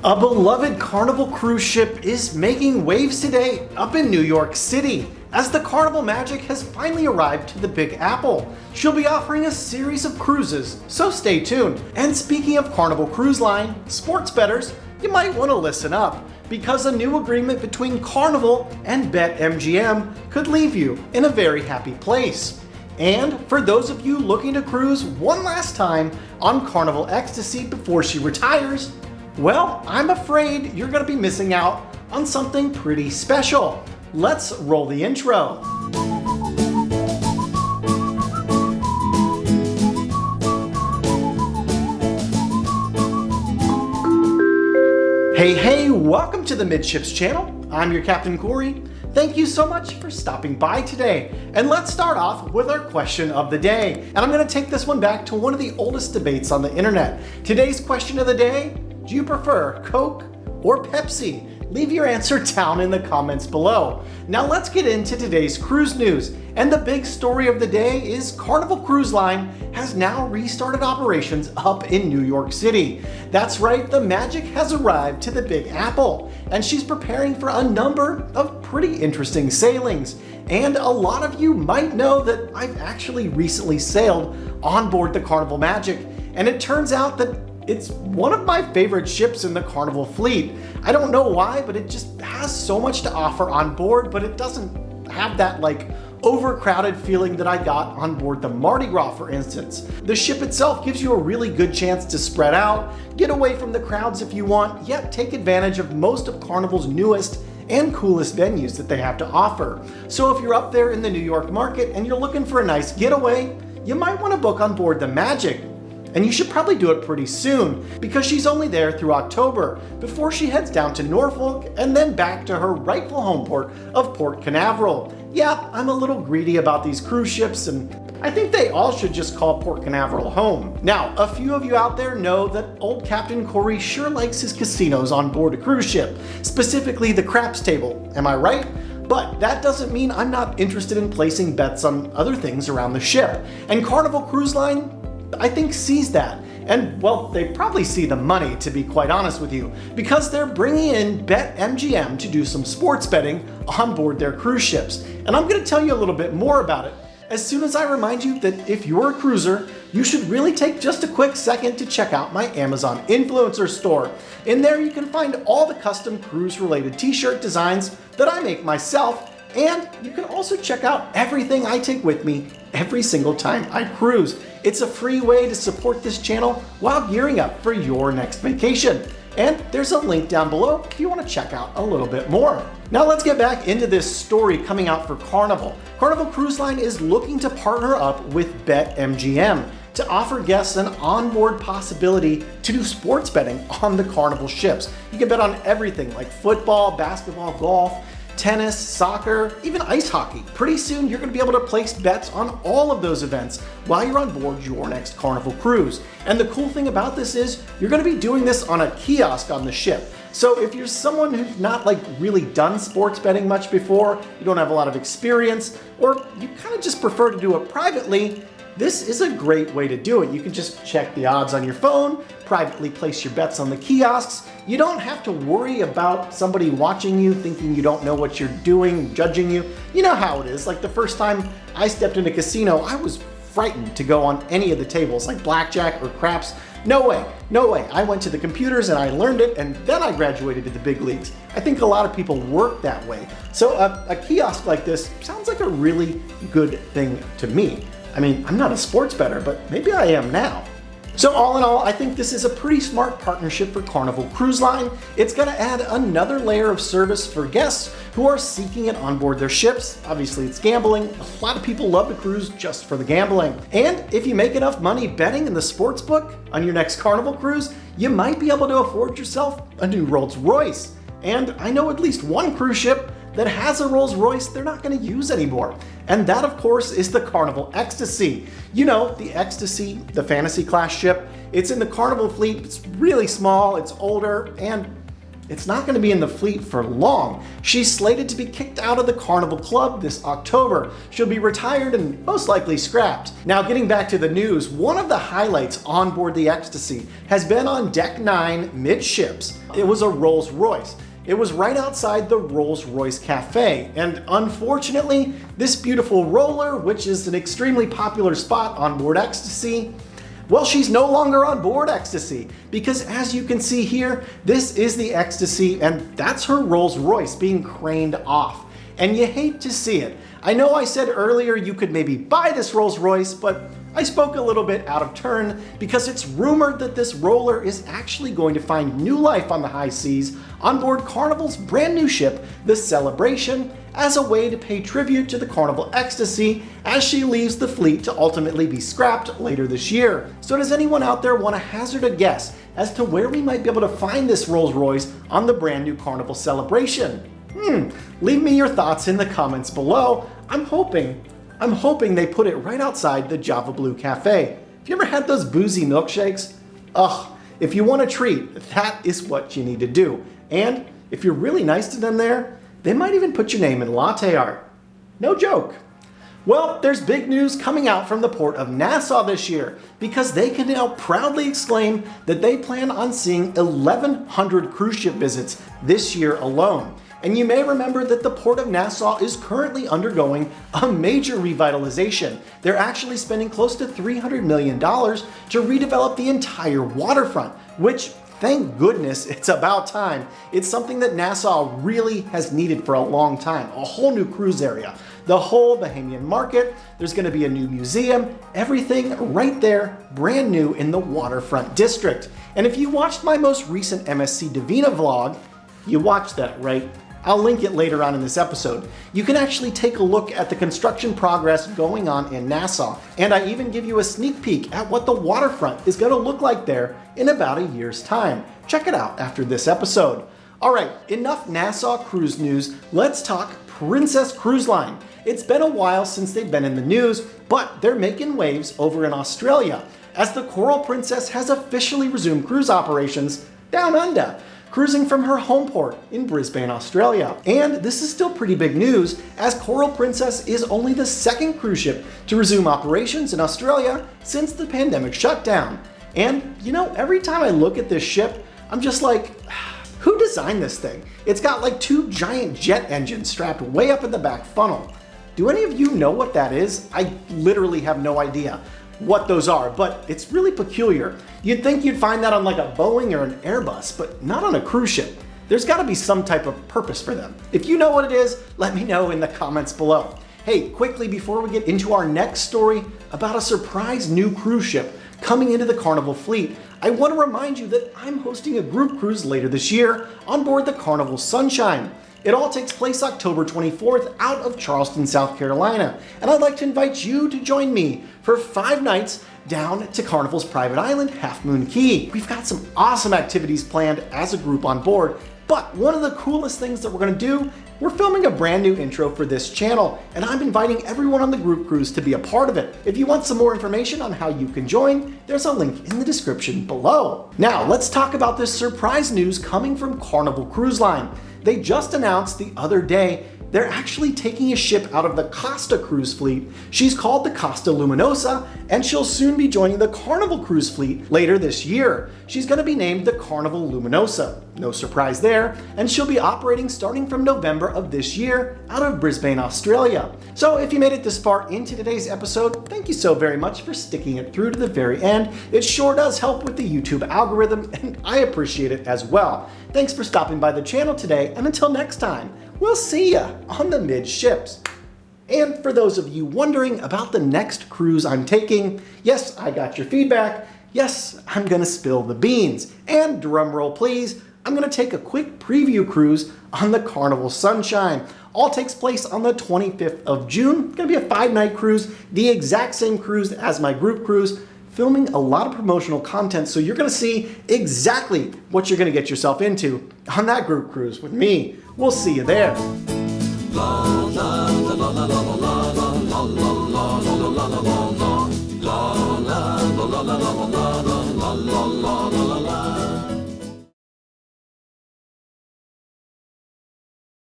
A beloved Carnival cruise ship is making waves today up in New York City as the Carnival Magic has finally arrived to the Big Apple. She'll be offering a series of cruises, so stay tuned. And speaking of Carnival Cruise Line, sports bettors, you might want to listen up because a new agreement between Carnival and BetMGM could leave you in a very happy place. And for those of you looking to cruise one last time on Carnival Ecstasy before she retires, well, I'm afraid you're going to be missing out on something pretty special. Let's roll the intro. Hey, welcome to the Midships channel. I'm your Captain Corey. Thank you so much for stopping by today. And let's start off with our question of the day. And I'm going to take this one back to one of the oldest debates on the internet. Today's question of the day: do you prefer Coke or Pepsi? Leave your answer down in the comments below. Now let's get into today's cruise news. And the big story of the day is Carnival Cruise Line has now restarted operations up in New York City. That's right, the Magic has arrived to the Big Apple, and she's preparing for a number of pretty interesting sailings. And a lot of you might know that I've actually recently sailed on board the Carnival Magic, and it turns out that it's one of my favorite ships in the Carnival fleet. I don't know why, but it just has so much to offer on board, but it doesn't have that overcrowded feeling that I got on board the Mardi Gras, for instance. The ship itself gives you a really good chance to spread out, get away from the crowds if you want, yet take advantage of most of Carnival's newest and coolest venues that they have to offer. So if you're up there in the New York market and you're looking for a nice getaway, you might want to book on board the Magic. And you should probably do it pretty soon because she's only there through October before she heads down to Norfolk and then back to her rightful home port of Port Canaveral. Yeah, I'm a little greedy about these cruise ships, and I think they all should just call Port Canaveral home. Now, a few of you out there know that old Captain Corey sure likes his casinos on board a cruise ship, specifically the craps table. Am I right? But that doesn't mean I'm not interested in placing bets on other things around the ship. And Carnival Cruise Line, I think, sees that. And well, they probably see the money, to be quite honest with you, because they're bringing in BetMGM to do some sports betting on board their cruise ships. And I'm going to tell you a little bit more about it as soon as I remind you that if you're a cruiser, you should really take just a quick second to check out my Amazon influencer store. In there you can find all the custom cruise related t-shirt designs that I make myself, and you can also check out everything I take with me every single time I cruise. It's a free way to support this channel while gearing up for your next vacation. And there's a link down below if you want to check out a little bit more. Now let's get back into this story coming out for Carnival. Carnival Cruise Line is looking to partner up with BetMGM to offer guests an onboard possibility to do sports betting on the Carnival ships. You can bet on everything like football, basketball, golf, tennis, soccer, even ice hockey. Pretty soon you're going to be able to place bets on all of those events while you're on board your next Carnival cruise. And the cool thing about this is you're going to be doing this on a kiosk on the ship. So if you're someone who's not really done sports betting much before, you don't have a lot of experience, or you kind of just prefer to do it privately, this is a great way to do it. You can just check the odds on your phone, privately place your bets on the kiosks. You don't have to worry about somebody watching you, thinking you don't know what you're doing, judging you. You know how it is. Like the first time I stepped in a casino, I was frightened to go on any of the tables, like blackjack or craps. No way. I went to the computers and I learned it, and then I graduated to the big leagues. I think a lot of people work that way. So a kiosk like this sounds like a really good thing to me. I mean, I'm not a sports bettor, but maybe I am now. So all in all, I think this is a pretty smart partnership for Carnival Cruise Line. It's going to add another layer of service for guests who are seeking it on board their ships. Obviously, it's gambling. A lot of people love to cruise just for the gambling. And if you make enough money betting in the sports book on your next Carnival cruise, you might be able to afford yourself a new Rolls Royce. And I know at least one cruise ship that has a Rolls Royce they're not going to use anymore. And that, of course, is the Carnival Ecstasy. You know, the Ecstasy, the fantasy class ship. It's in the Carnival fleet. It's really small, it's older, and it's not going to be in the fleet for long. She's slated to be kicked out of the Carnival Club this October. She'll be retired and most likely scrapped. Now, getting back to the news, one of the highlights on board the Ecstasy has been on Deck 9 Midships. It was a Rolls Royce. It was right outside the Rolls Royce Cafe, and unfortunately, this beautiful roller, which is an extremely popular spot on board Ecstasy, well, she's no longer on board Ecstasy, because as you can see here, this is the Ecstasy, and that's her Rolls Royce being craned off. And you hate to see it. I know I said earlier you could maybe buy this Rolls Royce, but I spoke a little bit out of turn because it's rumored that this roller is actually going to find new life on the high seas on board Carnival's brand new ship, the Celebration, as a way to pay tribute to the Carnival Ecstasy as she leaves the fleet to ultimately be scrapped later this year. So does anyone out there want to hazard a guess as to where we might be able to find this Rolls Royce on the brand new Carnival Celebration? Leave me your thoughts in the comments below. I'm hoping they put it right outside the Java Blue Cafe. Have you ever had those boozy milkshakes? Ugh, if you want a treat, that is what you need to do. And if you're really nice to them there, they might even put your name in latte art. No joke. Well, there's big news coming out from the port of Nassau this year because they can now proudly exclaim that they plan on seeing 1,100 cruise ship visits this year alone. And you may remember that the port of Nassau is currently undergoing a major revitalization. They're actually spending close to $300 million to redevelop the entire waterfront, which, thank goodness, it's about time. It's something that Nassau really has needed for a long time. A whole new cruise area, the whole Bahamian market, there's gonna be a new museum, everything right there, brand new in the waterfront district. And if you watched my most recent MSC Divina vlog, you watched that, right? I'll link it later on in this episode. You can actually take a look at the construction progress going on in Nassau, and I even give you a sneak peek at what the waterfront is going to look like there in about a year's time. Check it out after this episode. All right, enough Nassau cruise news. Let's talk Princess Cruise Line. It's been a while since they've been in the news, but they're making waves over in Australia as the Coral Princess has officially resumed cruise operations down under, cruising from her home port in Brisbane, Australia. And this is still pretty big news, as Coral Princess is only the second cruise ship to resume operations in Australia since the pandemic shutdown. And you know, every time I look at this ship, I'm just like, who designed this thing? It's got like two giant jet engines strapped way up in the back funnel. Do any of you know what that is? I literally have no idea what those are, but it's really peculiar. You'd think you'd find that on like a Boeing or an Airbus, but not on a cruise ship. There's gotta be some type of purpose for them. If you know what it is, let me know in the comments below. Hey, quickly before we get into our next story about a surprise new cruise ship coming into the Carnival fleet, I want to remind you that I'm hosting a group cruise later this year on board the Carnival Sunshine. It all takes place October 24th out of Charleston, South Carolina, and I'd like to invite you to join me for 5 nights down to Carnival's private island, Half Moon Cay. We've got some awesome activities planned as a group on board, but one of the coolest things that we're going to do, we're filming a brand new intro for this channel, and I'm inviting everyone on the group cruise to be a part of it. If you want some more information on how you can join, there's a link in the description below. Now, let's talk about this surprise news coming from Carnival Cruise Line. They just announced the other day they're actually taking a ship out of the Costa cruise fleet. She's called the Costa Luminosa, and she'll soon be joining the Carnival cruise fleet later this year. She's going to be named the Carnival Luminosa. No surprise there, and she'll be operating starting from November of this year out of Brisbane, Australia. So if you made it this far into today's episode, thank you so very much for sticking it through to the very end. It sure does help with the YouTube algorithm, and I appreciate it as well. Thanks for stopping by the channel today, and until next time, we'll see ya on the Midships. And for those of you wondering about the next cruise I'm taking, yes, I got your feedback. Yes, I'm gonna spill the beans. And drum roll please, I'm gonna take a quick preview cruise on the Carnival Sunshine. All takes place on the 25th of June. It's gonna be a 5-night cruise, the exact same cruise as my group cruise, filming a lot of promotional content, so you're gonna see exactly what you're gonna get yourself into on that group cruise with me. We'll see you there. La